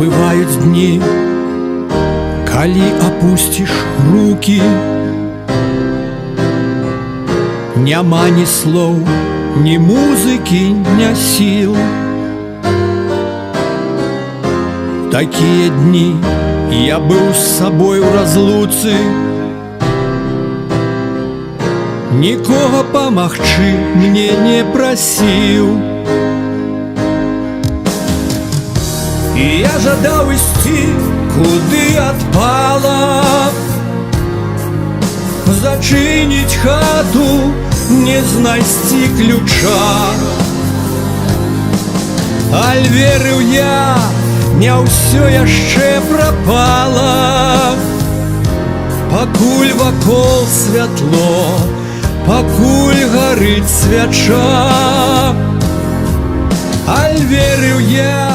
Бываюць дні, калі апусціш рукі, няма ні слоў, ні музыкі, ні сіл. Такія дні я быў з сабой у разлуцы, нікога памагчы мне не прасіў. І я жадаў ісці, куды адпала, зачыніць хату, не знайсці ключа. Аль верыў я, не ўсё яшчэ прапала, пакуль вакол святло, пакуль гарыць свяча. Аль верыў я,